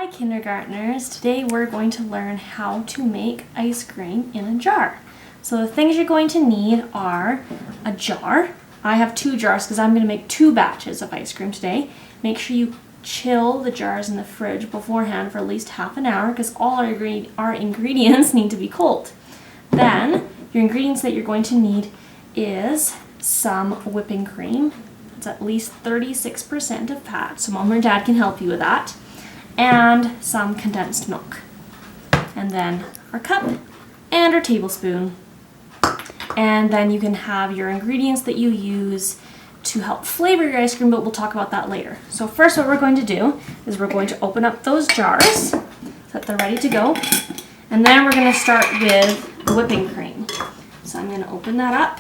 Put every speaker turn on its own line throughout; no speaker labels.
Hi kindergartners, today we're going to learn how to make ice cream in a jar. So the things you're going to need are a jar. I have 2 jars because I'm going to make 2 batches of ice cream today. Make sure you chill the jars in the fridge beforehand for at least half an hour because all our ingredients need to be cold. Then your ingredients that you're going to need is some whipping cream. It's at least 36% of fat, so mom or dad can help you with that. And some condensed milk. And then our cup and our tablespoon. And then you can have your ingredients that you use to help flavor your ice cream, but we'll talk about that later. So first what we're going to do is we're going to open up those jars so that they're ready to go. And then we're going to start with the whipping cream. So I'm going to open that up.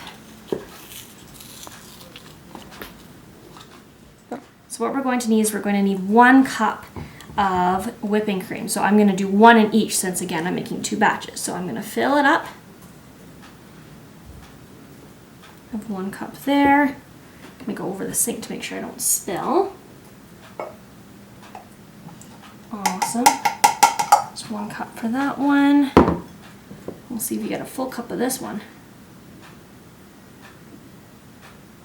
So what we're going to need is we're going to need 1 cup of whipping cream. So I'm going to do 1 in each since again I'm making 2 batches. So I'm going to fill it up. I have 1 cup there. I'm going to go over the sink to make sure I don't spill. Awesome. Just 1 cup for that one. We'll see if you get a full cup of this one.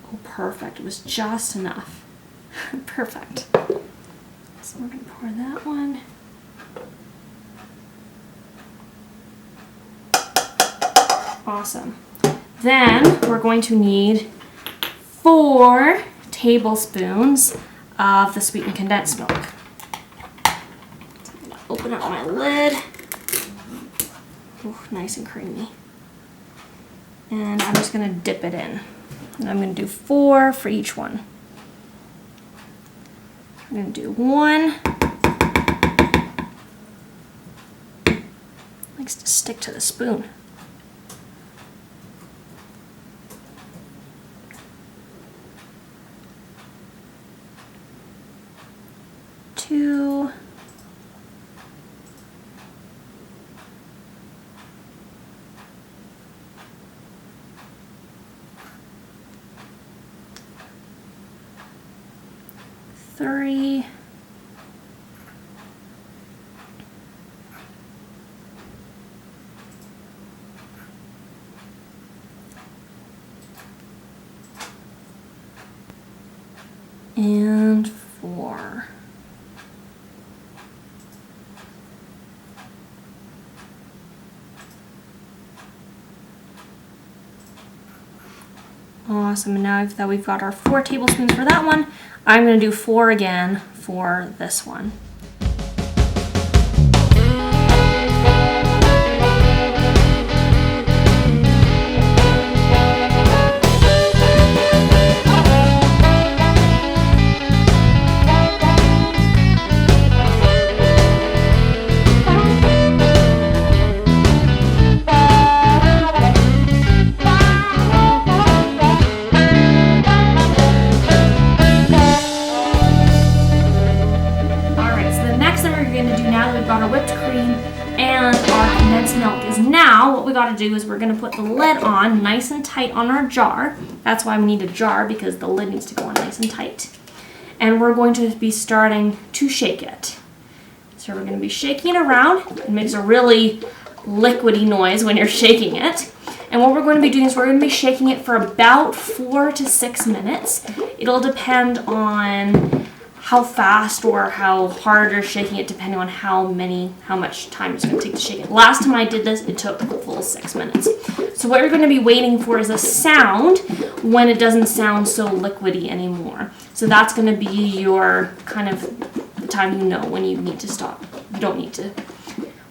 Oh, perfect. It was just enough. Perfect. So we're going to pour that one. Awesome. Then we're going to need 4 tablespoons of the sweetened condensed milk. So I'm going to open up my lid. Ooh, nice and creamy. And I'm just going to dip it in. And I'm going to do 4 for each one. I'm going to do 1. Likes to stick to the spoon. 2. 3. 4. Awesome, and now that we've got our 4 tablespoons for that one, I'm going to do 4 again for this one. Our whipped cream and our condensed milk is now what we got to do is we're going to put the lid on nice and tight on our jar. That's why we need a jar, because the lid needs to go on nice and tight. And we're going to be starting to shake it. So we're going to be shaking it around. It makes a really liquidy noise when you're shaking it. And what we're going to be doing is we're going to be shaking it for about 4 to 6 minutes. It'll depend on how fast or how hard you're shaking it, depending on how much time it's going to take to shake it. Last time I did this, it took a full 6 minutes. So what you're going to be waiting for is a sound when it doesn't sound so liquidy anymore. So that's going to be your kind of the time you know when you need to stop.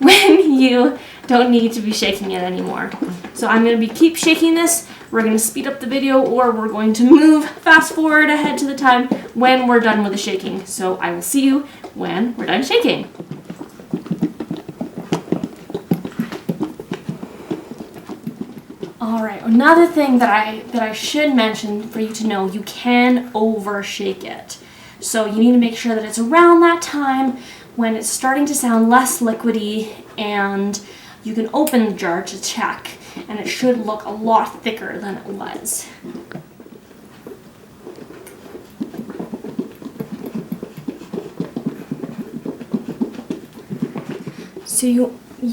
When you don't need to be shaking it anymore. So I'm going to keep shaking this. We're going to speed up the video, or we're going to move fast forward ahead to the time when we're done with the shaking. So I will see you when we're done shaking. All right, another thing that I should mention for you to know, you can overshake it. So you need to make sure that it's around that time when it's starting to sound less liquidy, and you can open the jar to check, and it should look a lot thicker than it was. So you're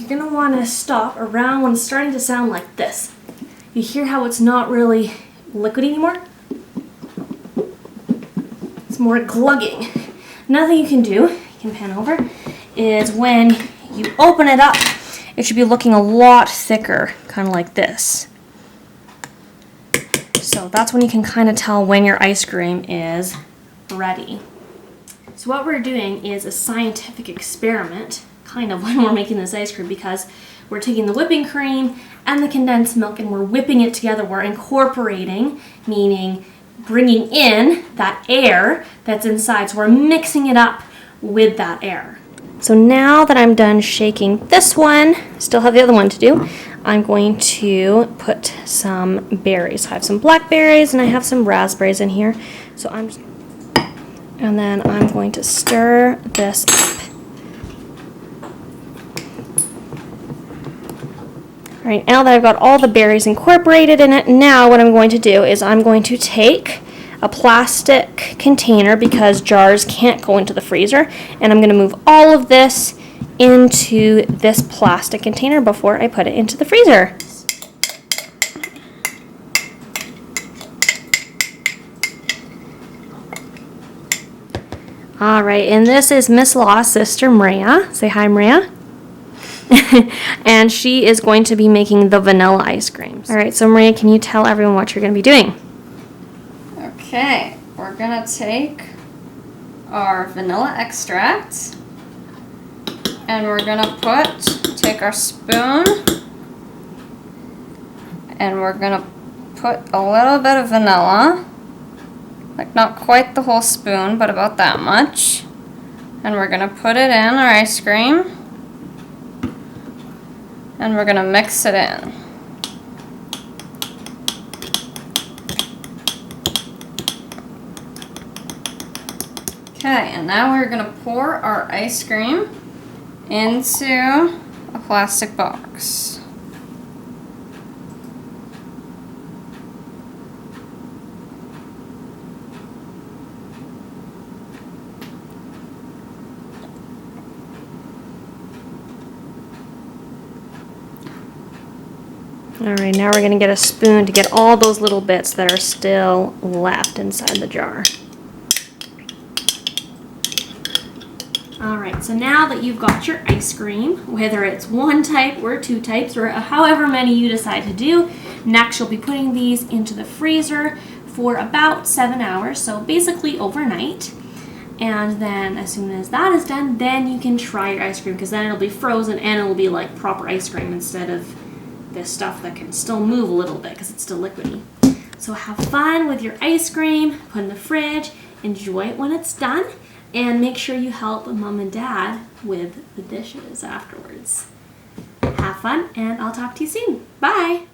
gonna wanna stop around when it's starting to sound like this. You hear how it's not really liquid anymore? It's more glugging. Another thing you can do, you can pan over, is when you open it up, it should be looking a lot thicker, kind of like this. So that's when you can kind of tell when your ice cream is ready. So what we're doing is a scientific experiment, kind of, when we're making this ice cream, because we're taking the whipping cream and the condensed milk and we're whipping it together. We're incorporating, meaning bringing in that air that's inside. So we're mixing it up with that air. So now that I'm done shaking this one, still have the other one to do, I'm going to put some berries. I have some blackberries and I have some raspberries in here. So and then I'm going to stir this up. All right, now that I've got all the berries incorporated in it, now what I'm going to do is I'm going to take a plastic container, because jars can't go into the freezer, and I'm going to move all of this into this plastic container before I put it into the freezer. All right, and this is Miss Law's sister, Maria. Say hi, Maria. And she is going to be making the vanilla ice creams. All right, so Maria, can you tell everyone what you're going to be doing?
Okay, we're going to take our vanilla extract and we're going to take our spoon and we're going to put a little bit of vanilla, like not quite the whole spoon, but about that much. And we're going to put it in our ice cream. And we're going to mix it in. Okay, and now we're going to pour our ice cream into a plastic box.
All right, now we're going to get a spoon to get all those little bits that are still left inside the jar. All right, so now that you've got your ice cream, whether it's one type or two types or however many you decide to do, next you'll be putting these into the freezer for about 7 hours, so basically overnight. And then as soon as that is done, then you can try your ice cream, because then it'll be frozen and it'll be like proper ice cream instead of this stuff that can still move a little bit because it's still liquidy. So have fun with your ice cream, put it in the fridge, enjoy it when it's done, and make sure you help mom and dad with the dishes afterwards. Have fun, and I'll talk to you soon. Bye!